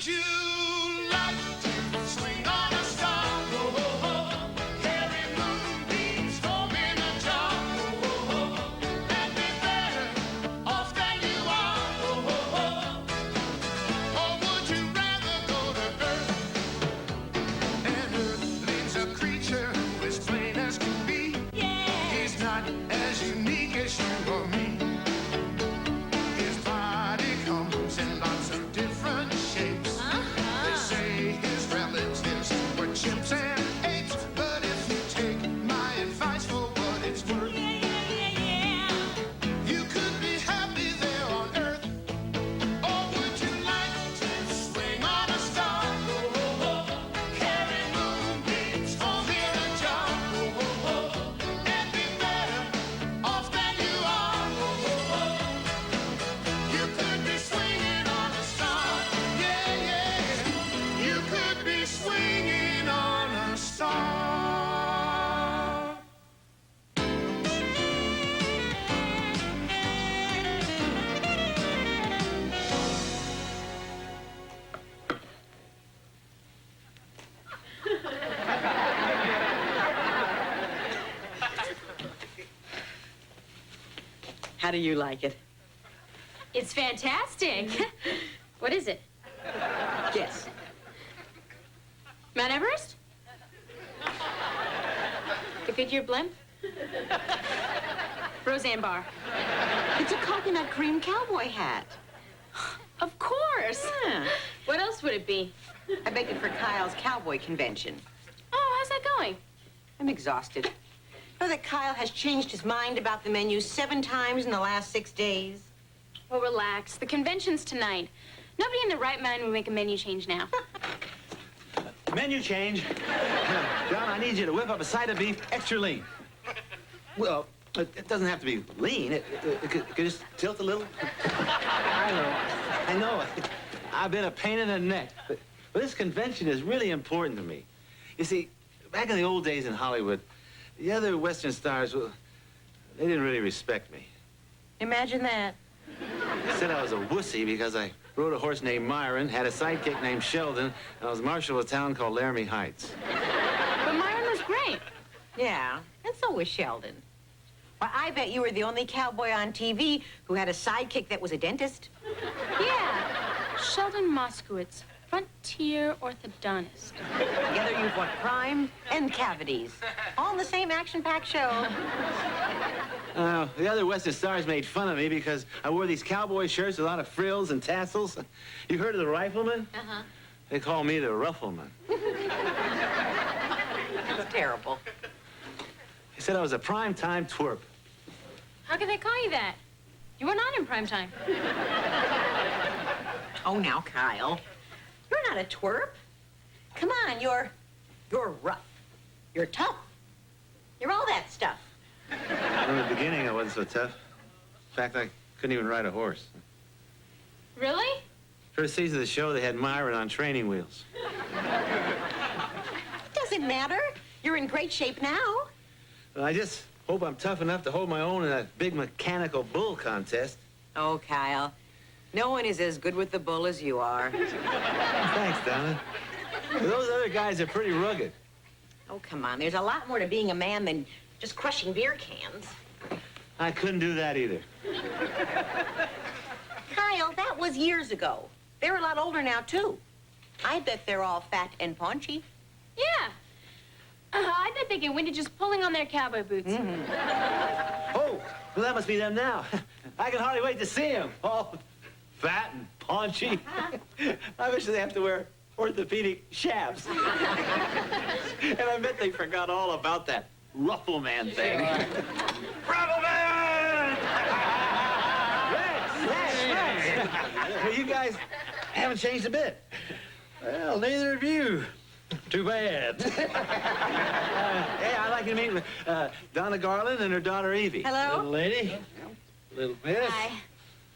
would you like to swing on a star? Oh, oh, oh. Carry moonbeams home in a jar. Oh, oh, oh. And be better off than you are. Oh, oh, oh. Or would you rather go to Earth? And Earth leaves a creature who is plain as can be. Yeah. He's not as unique as you or me. His body comes in lots of different shapes. They say his relatives were chimps and apes. But if you take my advice for what it's worth, you could be happy there on Earth. Or would you like to swing on a star? Oh, oh, oh. Carry moonbeams home in a jar. Oh, oh, oh. And be better off than you are. Oh, oh, oh. You could be swinging on a star. Yeah, yeah. You could be swinging on a star. How do you like it? It's fantastic. What is it? Guess. Mount Everest? The Goodyear blimp? Roseanne Barr. It's a coconut cream cowboy hat. Of course. Yeah. What else would it be? I baked it for Kyle's cowboy convention. Oh, how's that going? I'm exhausted. Know that Kyle has changed his mind about the menu 7 times in the last 6 days? Well, relax. The convention's tonight. Nobody in the right mind would make a menu change now. Menu change. John, I need you to whip up a side of beef extra lean. Well, it doesn't have to be lean. It could just tilt a little. I know. I've been a pain in the neck. But this convention is really important to me. You see, back in the old days in Hollywood, the other Western stars, well, they didn't really respect me. Imagine that. They said I was a wussy because I rode a horse named Myron, had a sidekick named Sheldon, and I was marshal of a town called Laramie Heights. But Myron was great. Yeah, and so was Sheldon. Why, I bet you were the only cowboy on TV who had a sidekick that was a dentist. Yeah. Sheldon Moskowitz, frontier orthodontist. Together you've won crime and cavities. All in the same action-packed show. The other Western stars made fun of me because I wore these cowboy shirts with a lot of frills and tassels. You heard of the Rifleman? Uh-huh. They call me the Ruffleman. That's terrible. They said I was a prime-time twerp. How could they call you that? You were not in prime time. Oh, now, Kyle. You're not a twerp. Come on, you're rough. You're tough. You're all that stuff. In the beginning, I wasn't so tough. In fact, I couldn't even ride a horse. Really? First season of the show, they had Myron on training wheels. Doesn't matter. You're in great shape now. Well, I just hope I'm tough enough to hold my own in that big mechanical bull contest. Oh, Kyle. No one is as good with the bull as you are. Thanks, Donna. Those other guys are pretty rugged. Oh, come on. There's a lot more to being a man than just crushing beer cans. I couldn't do that either. Kyle, that was years ago. They're a lot older now, too. I bet they're all fat and paunchy. Yeah. I bet they get winded just pulling on their cowboy boots. Oh, well, that must be them now. I can hardly wait to see them. All fat and paunchy. I wish they have to wear orthopedic shafts. And I bet they forgot all about that Ruffleman thing. Ruffleman! Rex! Well, you guys haven't changed a bit. Well, neither of you. Too bad. Hey, I'd like you to meet with Donna Garland and her daughter Evie. Hello? Little lady. Little miss. Hi.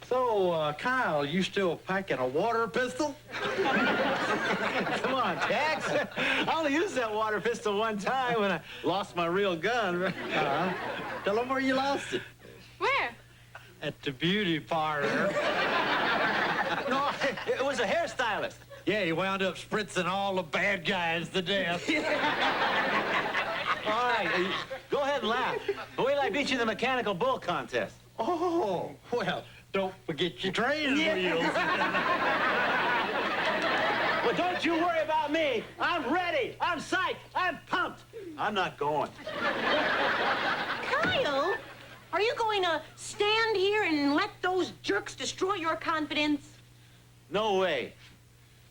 So, Kyle, you still packing a water pistol? Come on, Tex. I only used that water pistol one time when I lost my real gun. Tell them where you lost it. Where? At the beauty parlor. No, it was was a hairstylist. Yeah, he wound up spritzing all the bad guys to death. All right, go ahead and laugh. But wait till I beat you in the mechanical bull contest. Oh, well, don't forget your training wheels. Well, don't you worry about me. I'm ready. I'm psyched. I'm pumped. I'm not going. Kyle, are you going to stand here and let those jerks destroy your confidence? No way.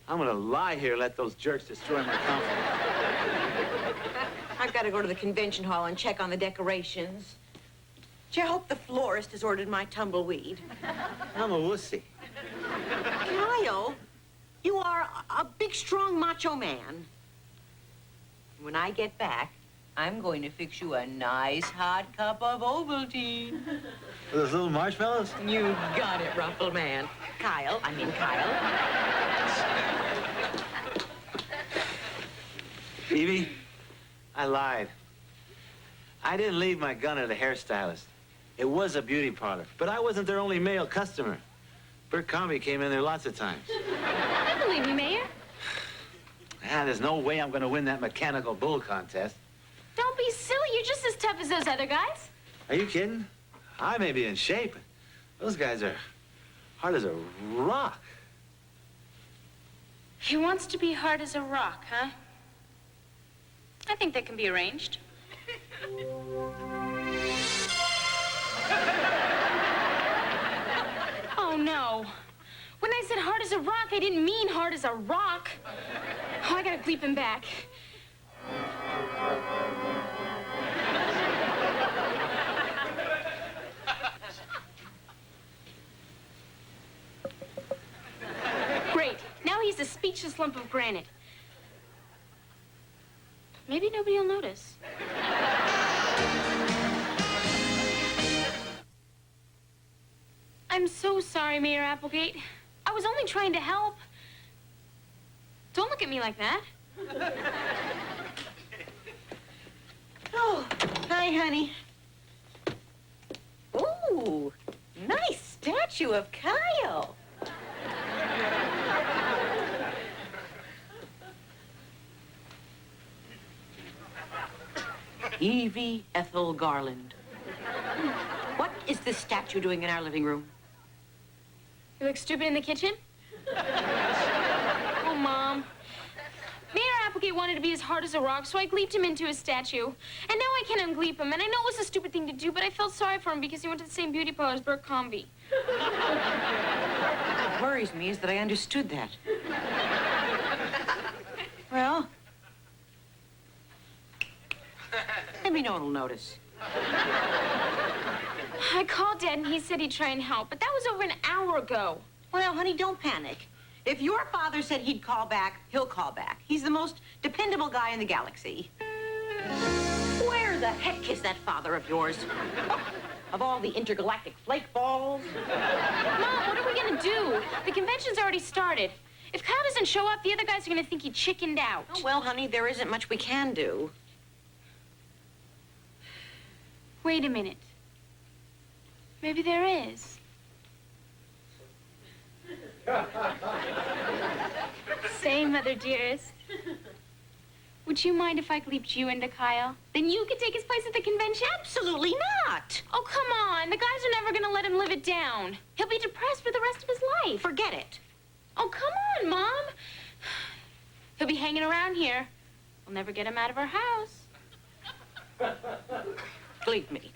I'm gonna lie here and let those jerks destroy my confidence. I've got to go to the convention hall and check on the decorations. Gee, I hope the florist has ordered my tumbleweed. I'm a wussy. Kyle, you are a big, strong, macho man. When I get back, I'm going to fix you a nice hot cup of Ovaltine. Those little marshmallows? You got it, Ruffle Man. Kyle. Evie, I lied. I didn't leave my gun at a hairstylist. It was a beauty parlor, but I wasn't their only male customer. Bert Comby came in there lots of times. I believe you, Mayor. There's no way I'm gonna win that mechanical bull contest. Don't be silly. You're just as tough as those other guys. Are you kidding? I may be in shape. Those guys are hard as a rock. He wants to be hard as a rock, huh? I think that can be arranged. Oh, no. When I said hard as a rock, I didn't mean hard as a rock. Oh, I gotta bleep him back. Great. Now he's a speechless lump of granite. Maybe nobody will notice. I'm so sorry, Mayor Applegate. I was only trying to help. Don't look at me like that. Oh, hi, honey. Ooh, nice statue of Kyle. Evie Ethel Garland. What is this statue doing in our living room? You look stupid in the kitchen? Oh, Mom. Mayor Applegate wanted to be as hard as a rock, so I gleeped him into a statue. And now I can't ungleep him, and I know it was a stupid thing to do, but I felt sorry for him because he went to the same beauty parlor as Bert Comby. What worries me is that I understood that. Well, maybe no one will notice. I called Dad, and he said he'd try and help, but that was over an hour ago. Well, honey, don't panic. If your father said he'd call back, he'll call back. He's the most dependable guy in the galaxy. Where the heck is that father of yours? Of all the intergalactic flake balls? Mom, what are we gonna do? The convention's already started. If Kyle doesn't show up, the other guys are gonna think he chickened out. Oh, well, honey, there isn't much we can do. Wait a minute. Maybe there is. Say, Mother dearest, would you mind if I gleeped you into Kyle? Then you could take his place at the convention? Absolutely not. Oh, come on. The guys are never gonna let him live it down. He'll be depressed for the rest of his life. Forget it. Oh, come on, Mom. He'll be hanging around here. We'll never get him out of our house. Believe me.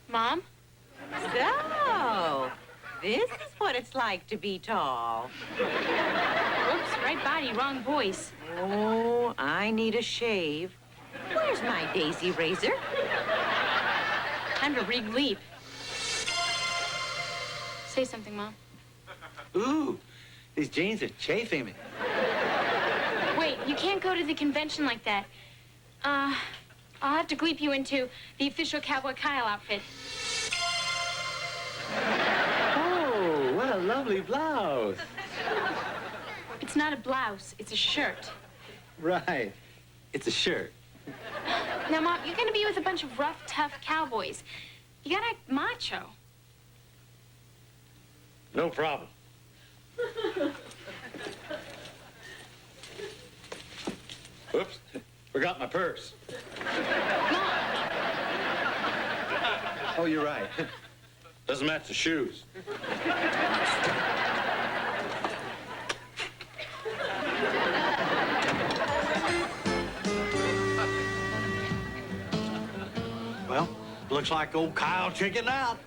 Mom? So, this is what it's like to be tall. Whoops, right body, wrong voice. Oh, I need a shave. Where's my daisy razor? Time to re-gleep. Say something, Mom. Ooh, these jeans are chafing me. Wait, you can't go to the convention like that. I'll have to gleep you into the official Cowboy Kyle outfit. Oh, what a lovely blouse. It's not a blouse, it's a shirt. Right. It's a shirt. Now, Mom, you're gonna be with a bunch of rough, tough cowboys. You gotta act macho. No problem. Oops, forgot my purse. Oh, you're right. Doesn't match the shoes. Well, looks like old Kyle chickened out.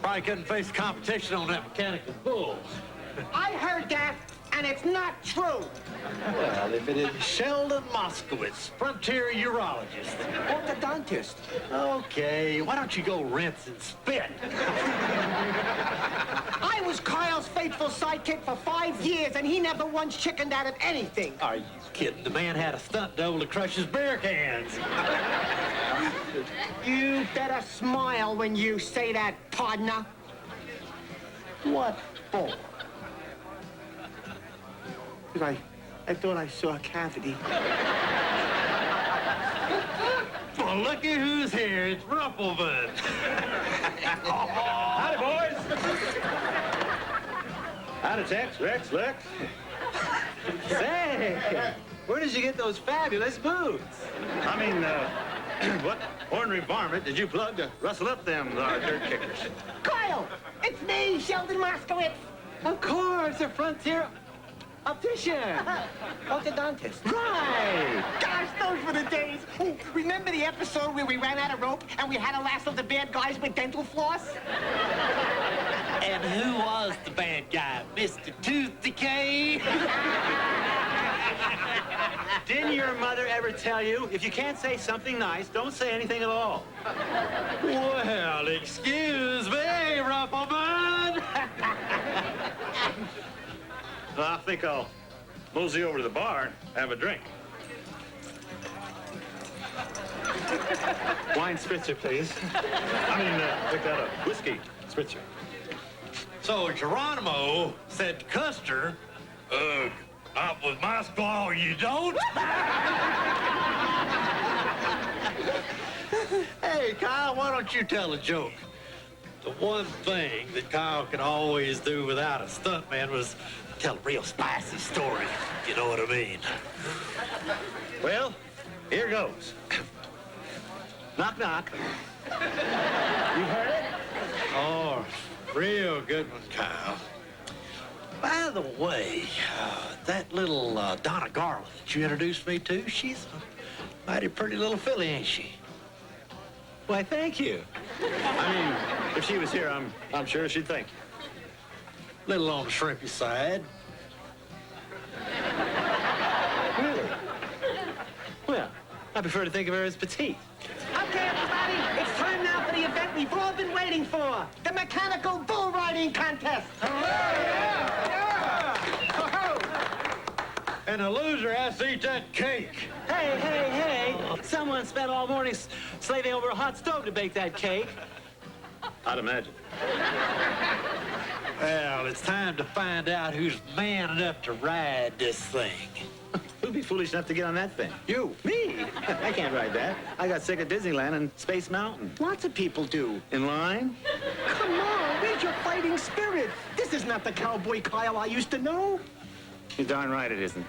Probably couldn't face the competition on that mechanical bull. I heard that, and it's not true. Well, if it is Sheldon Moskowitz, frontier urologist. Orthodontist. Okay, why don't you go rinse and spit? I was Kyle's faithful sidekick for 5 years, and he never once chickened out of anything. Are you kidding? The man had a stunt double to crush his beer cans. You better smile when you say that, partner. What for? Because I thought I saw a cavity. Well, looky who's here. It's Rumpelman. Howdy, boys. Howdy, Tex, Rex, Lex. Say, where did you get those fabulous boots? I mean, what ornery varmint did you plug to rustle up them dirt kickers? Kyle, it's me, Sheldon Moskowitz. Of course, a frontier optician. Orthodontist. Right. Gosh, those were the days. Oh, remember the episode where we ran out of rope and we had to lasso the bad guys with dental floss? And who was the bad guy? Mr. Tooth Decay? Didn't your mother ever tell you, if you can't say something nice, don't say anything at all? Well, excuse me, Rumpelman. Well, I think I'll mosey over to the bar and have a drink. Wine spritzer, please. Pick that up. Whiskey spritzer. So Geronimo said to Custer, not with my squaw, you don't? Hey, Kyle, why don't you tell a joke? The one thing that Kyle could always do without a stuntman was tell a real spicy story, if you know what I mean. Well, here goes. Knock, knock. You heard it? Oh, real good one, Kyle. By the way, that little Donna Garland that you introduced me to, she's a mighty pretty little filly, ain't she? Why, thank you. I mean, if she was here, I'm sure she'd thank you. Little on the shrimpy side. Really? Well, I prefer to think of her as petite. Okay, everybody, it's time now for the event we've all been waiting for. The mechanical bull riding contest. And the loser has to eat that cake. Hey, hey, hey! Someone spent all morning slaving over a hot stove to bake that cake. I'd imagine. Well, it's time to find out who's man enough to ride this thing. Who'd be foolish enough to get on that thing? You. Me? I can't ride that. I got sick of Disneyland and Space Mountain. Lots of people do. In line? Come on, where's your fighting spirit? This is not the cowboy Kyle I used to know. You're darn right it isn't.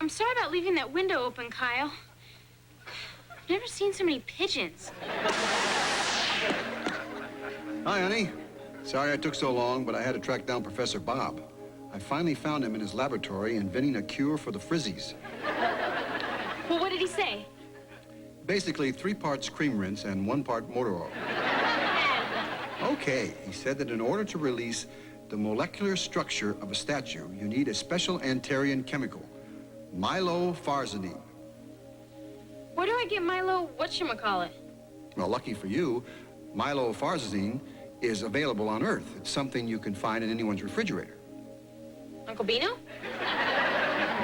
I'm sorry about leaving that window open, Kyle. I've never seen so many pigeons. Hi, honey. Sorry I took so long, but I had to track down Professor Bob. I finally found him in his laboratory inventing a cure for the frizzies. Well, what did he say? Basically, 3 parts cream rinse and 1 part motor oil. Okay, he said that in order to release the molecular structure of a statue, you need a special Antarian chemical, mylofarzanine. Where do I get Milo whatchamacallit? Well, lucky for you, mylofarzanine is available on Earth. It's something you can find in anyone's refrigerator. Uncle Bino?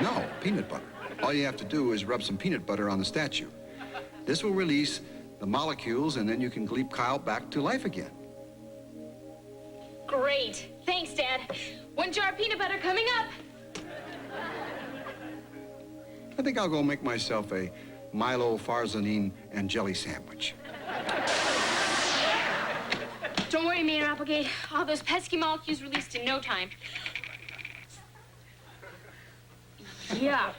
No, peanut butter. All you have to do is rub some peanut butter on the statue. This will release the molecules, and then you can gleep Kyle back to life again. Great. Thanks, Dad. 1 jar of peanut butter coming up. I think I'll go make myself a Milo Farzanine and jelly sandwich. Don't worry, Mayor Applegate. All those pesky molecules released in no time. Yuck.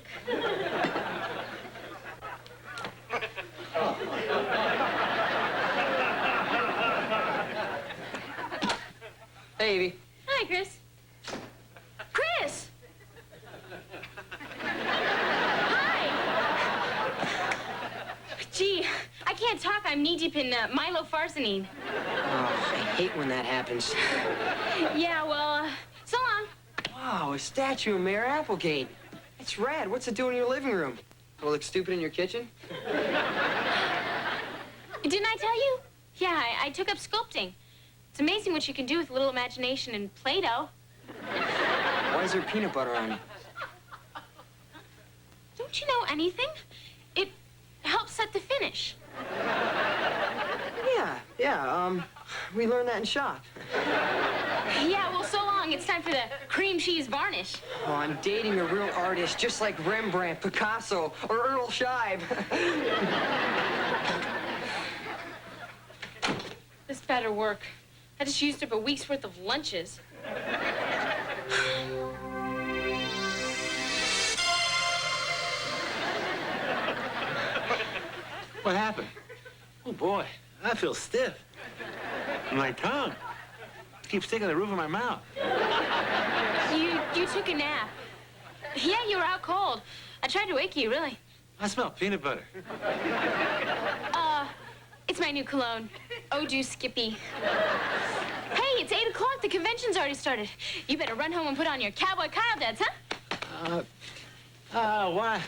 Hey, Evie. Hi, Chris. Chris! Hi! Gee, I can't talk. I'm knee-deep in Milo Farzanine. Oh, I hate when that happens. Yeah, well, so long. Wow, a statue of Mayor Applegate. That's rad. What's it doing in your living room? Will it look stupid in your kitchen? Didn't I tell you? Yeah, I took up sculpting. It's amazing what you can do with a little imagination and Play-Doh. Why is there peanut butter on it? Don't you know anything? It helps set the finish. Yeah, we learned that in shop. Yeah, well, so long. It's time for the cream cheese varnish. Oh, I'm dating a real artist, just like Rembrandt, Picasso, or Earl Scheib. This better work. I just used up a week's worth of lunches. What happened? Oh, boy, I feel stiff. My tongue keeps sticking to the roof of my mouth. You took a nap. Yeah, you were out cold. I tried to wake you, really. I smell peanut butter. It's my new cologne. Oh, do Skippy. Hey, it's 8 o'clock. The convention's already started. You better run home and put on your cowboy Kyle duds, huh? Why?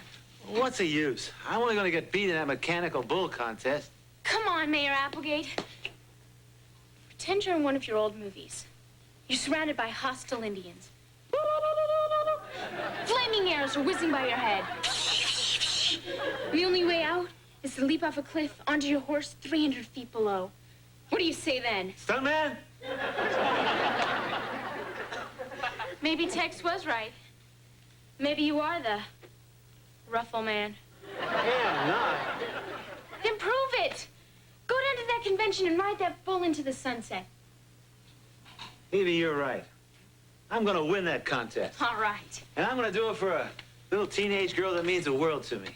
What's the use? I'm only going to get beat in that mechanical bull contest. Come on, Mayor Applegate. Pretend you're in one of your old movies. You're surrounded by hostile Indians. Flaming arrows are whizzing by your head. The only way out is to leap off a cliff onto your horse 300 feet below. What do you say then? Stuntman? Maybe Tex was right. Maybe you are the Ruffle Man. Yeah, I'm not. Then prove it. Go down to that convention and ride that bull into the sunset. Evie, you're right. I'm going to win that contest. All right. And I'm going to do it for a little teenage girl that means the world to me.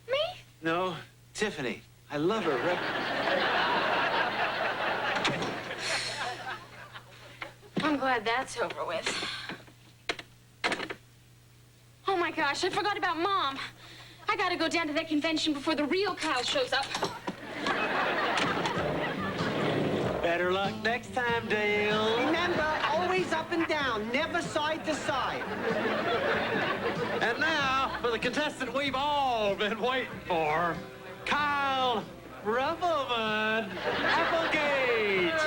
Me? No, Tiffany. I love her. I'm glad that's over with. Oh, my gosh, I forgot about Mom. I gotta go down to that convention before the real Kyle shows up. Better luck next time, Dale. Remember, always up and down, never side to side. And now, for the contestant we've all been waiting for, Kyle Ruffleman Applegate.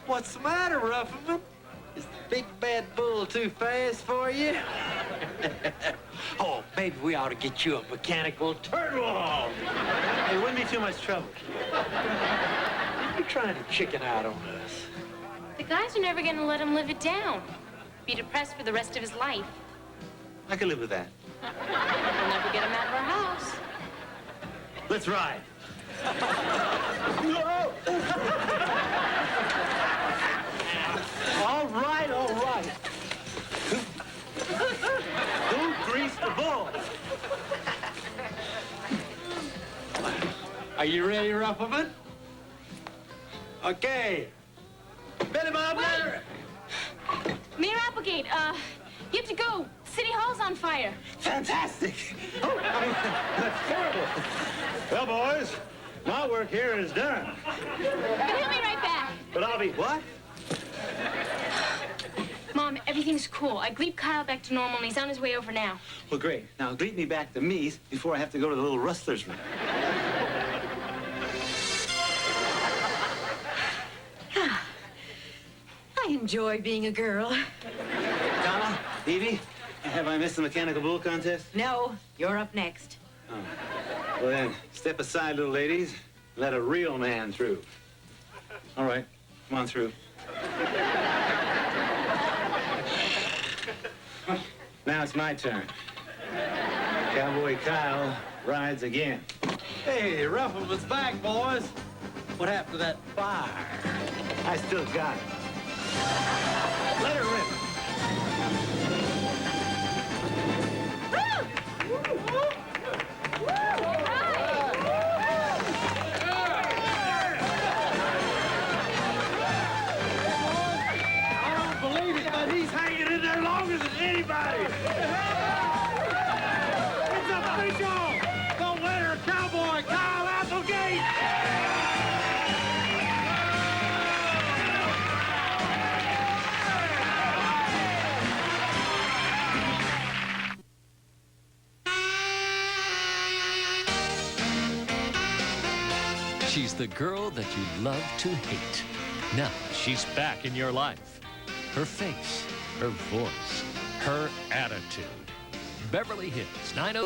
What's the matter, Ruffleman? Is the big bad bull too fast for you? Oh, maybe we ought to get you a mechanical turtle. It wouldn't be too much trouble. You're trying to chicken out on us. The guys are never gonna let him live it down. Be depressed for the rest of his life. I can live with that. We'll never get him out of our house. Let's ride. All right, all right. Who greased the bull? Are you ready, Ruffleman? Okay. Billy Bob, Wait! Mayor Applegate, you have to go. City Hall's on fire. Fantastic. Oh, that's terrible. Well, boys, my work here is done. But he'll be right back. But I'll be what? Mom, everything's cool. I gleeped Kyle back to normal, and he's on his way over now. Well, great. Now, greet me back to me's before I have to go to the little rustler's room. I enjoy being a girl. Donna, Evie, have I missed the mechanical bull contest? No, you're up next. Oh. Well, then, step aside, little ladies. Let a real man through. All right, come on through. Now it's my turn. Cowboy Kyle rides again. Hey, Ruffleman's back, boys. What happened to that fire? I still got it. Let her rip. I don't believe it, but he's hanging in there longer than anybody. It's official! The winner, Cowboy Kyle Applegate! She's the girl that you love to hate. Now she's back in your life. Her face, her voice, her attitude. Beverly Hills 902.